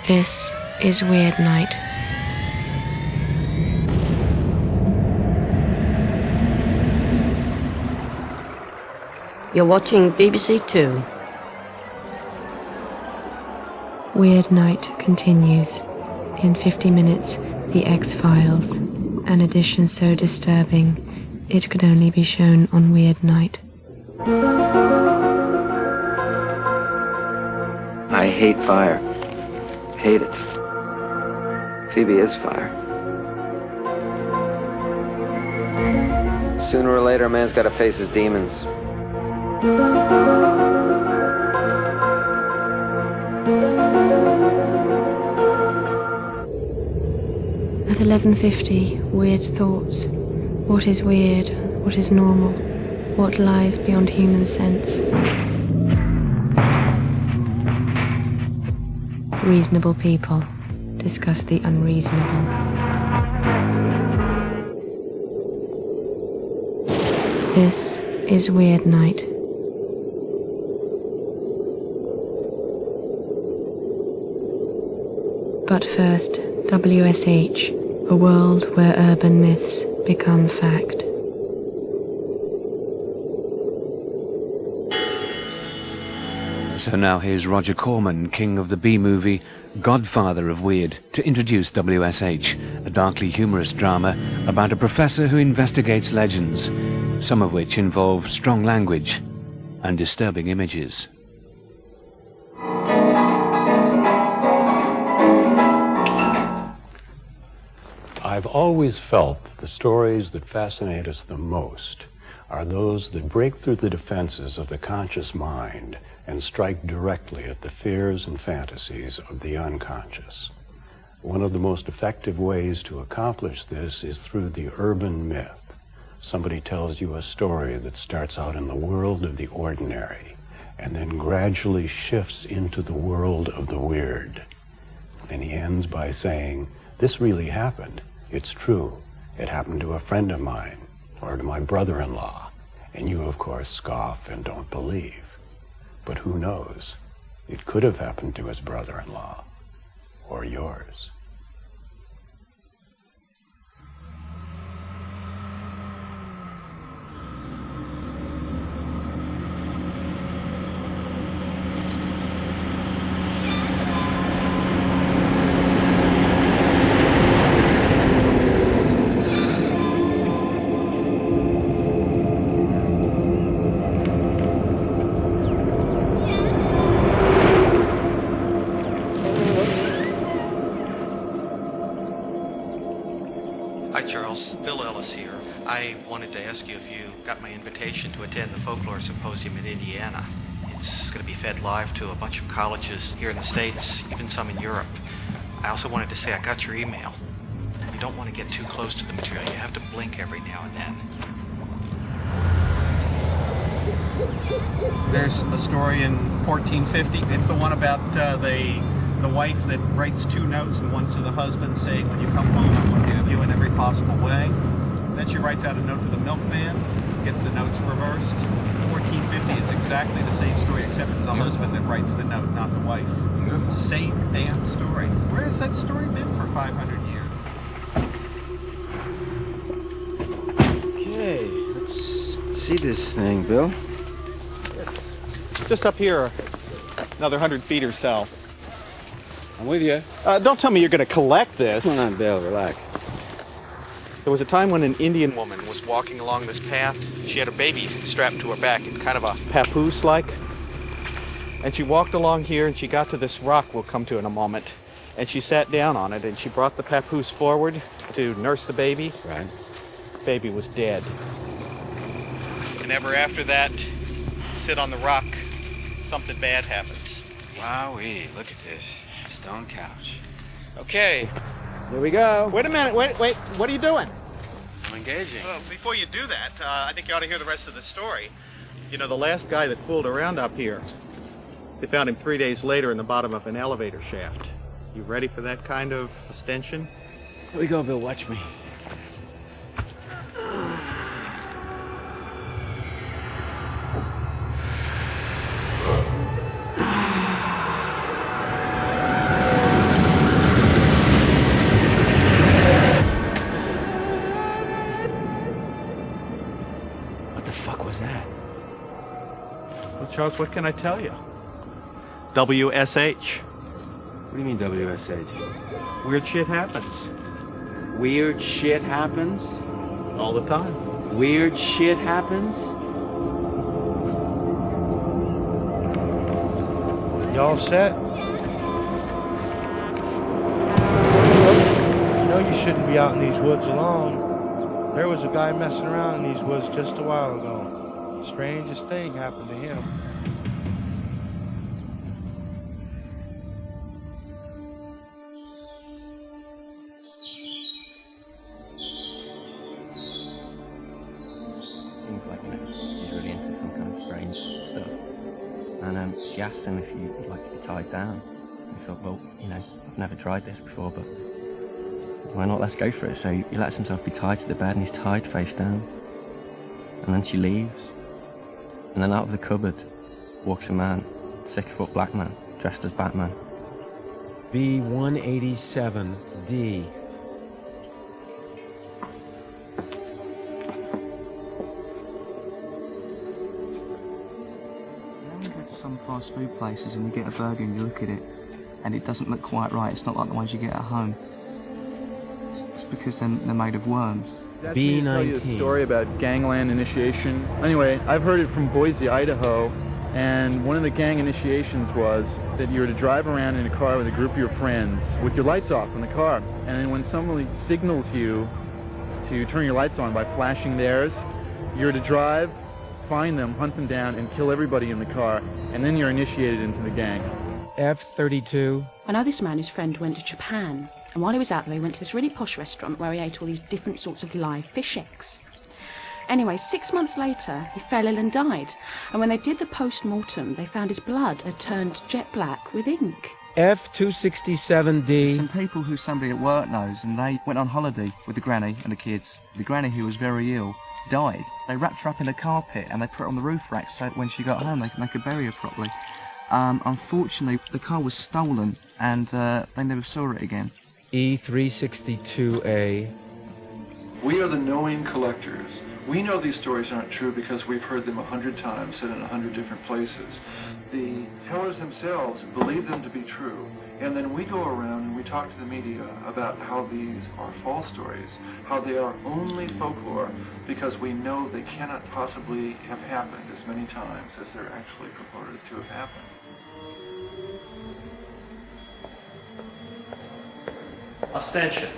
This is Weird Night. You're watching BBC Two. Weird Night continues. In 50 minutes, The X-Files, an edition so disturbing it could only be shown on Weird Night. I hate fire. Hate it. Phoebe is fire. Sooner or later, a man's got to face his demons. At 11:50, weird thoughts. What is weird? What is normal? What lies beyond human sense? Reasonable people discuss the unreasonable. This is Weird Night. But first, W.S.H, a world where urban myths become fact. So now here's Roger Corman, king of the B-movie, godfather of weird, to introduce W.S.H, a darkly humorous drama about a professor who investigates legends, some of which involve strong language and disturbing images. I've always felt that the stories that fascinate us the most are those that break through the defenses of the conscious mind and strike directly at the fears and fantasies of the unconscious. One of the most effective ways to accomplish this is through the urban myth. Somebody tells you a story that starts out in the world of the ordinary and then gradually shifts into the world of the weird. And he ends by saying, "This really happened. It's true. It happened to a friend of mine or to my brother-in-law." And you, of course, scoff and don't believe. But who knows? It could have happened to his brother-in-law or yours. I wanted to ask you if you got my invitation to attend the folklore symposium in Indiana. It's going to be fed live to a bunch of colleges here in the States, even some in Europe. I also wanted to say I got your email. You don't want to get too close to the material. You have to blink every now and then. There's a story in 1450. It's the one about the wife that writes two notes, and one's to the husband saying, "When you come home, I want to give you in every possible way." Then she writes out a note to the milkman, gets the notes reversed. 1450, it's exactly the same story, except it's the husband that writes the note, not the wife. Same damn story. Where has that story been for 500 years? Okay, let's see this thing, Bill. It's just up here, another 100 feet or so. I'm with you. Don't tell me you're going to collect this. Come on, Bill, relax. There was a time when an Indian woman was walking along this path. She had a baby strapped to her back in kind of a papoose-like. And she walked along here, and she got to this rock we'll come to in a moment. And she sat down on it, and she brought the papoose forward to nurse the baby. Right. Baby was dead. And ever after that, sit on the rock, something bad happens. Wowee, look at this. Stone couch. Okay. Here we go. Wait a minute, wait, what are you doing? I'm engaging. Well, before you do that, I think you ought to hear the rest of the story. You know, the last guy that fooled around up here, they found him 3 days later in the bottom of an elevator shaft. You ready for that kind of ostension? Here we go, Bill, watch me. Charles, what can I tell you? W.S.H. What do you mean W.S.H? Weird shit happens. Weird shit happens? All the time. Weird shit happens? Y'all set? You know you shouldn't be out in these woods alone. There was a guy messing around in these woods just a while ago. The strangest thing happened to him. Seems like, she's really into some kind of strange stuff. And she asked him if he'd like to be tied down. And he thought, well, I've never tried this before, but why not? Let's go for it. So he lets himself be tied to the bed, and he's tied face down. And then she leaves. And then out of the cupboard walks a man, 6-foot black man, dressed as Batman. B187D. Some fast food places and you get a burger and you look at it and it doesn't look quite right. It's not like the ones you get at home. It's because they're made of worms. B19. Tell you a story about gangland initiation. Anyway, I've heard it from Boise, Idaho, and one of the gang initiations was that you were to drive around in a car with a group of your friends with your lights off in the car, and then when somebody signals you to turn your lights on by flashing theirs, you're to drive, find them, hunt them down, and kill everybody in the car, and then you're initiated into the gang. F32. I know this man whose friend went to Japan, and while he was out there he went to this really posh restaurant where he ate all these different sorts of live fish eggs. Anyway, 6 months later he fell ill and died, and when they did the post-mortem they found his blood had turned jet black with ink. F267D. Some people who somebody at work knows, and they went on holiday with the granny and the kids. The granny, who was very ill, died. They wrapped her up in a carpet and they put her on the roof rack so that when she got home they could bury her properly. Unfortunately, the car was stolen and they never saw it again. E362A. We are the knowing collectors. We know these stories aren't true because we've heard them 100 times, said in 100 different places. The tellers themselves believe them to be true, and then we go around and we talk to the media about how these are false stories, how they are only folklore, because we know they cannot possibly have happened as many times as they're actually purported to have happened. Ostension,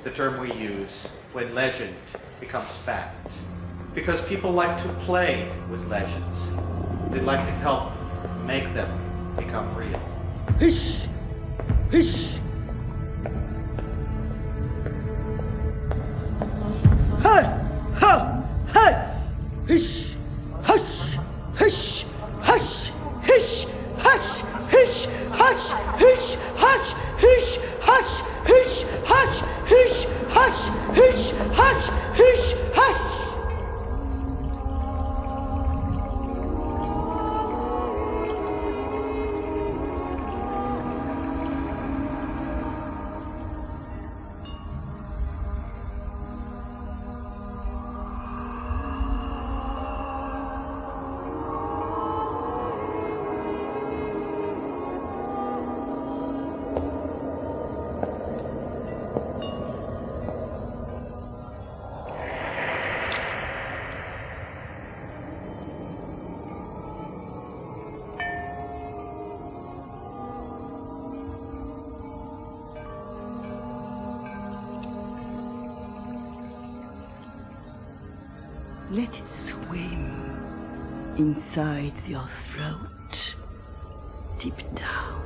the term we use when legend becomes fact. Because people like to play with legends. They like to help make them become real. Hish! Hish! Hey! Ha! Hey! Hish! Hush! Hish! Hush! Hish! Hush! Hish! Hush! Hish! Hush! Hish! Hush! Hish! Hush! Hish! Hush! Hish! Hush! Hish! Hush! Let it swim inside your throat, deep down.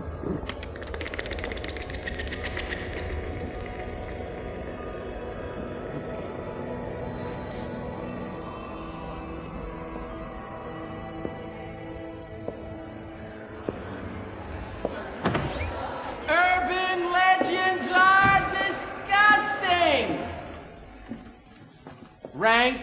Urban legends are disgusting! Rank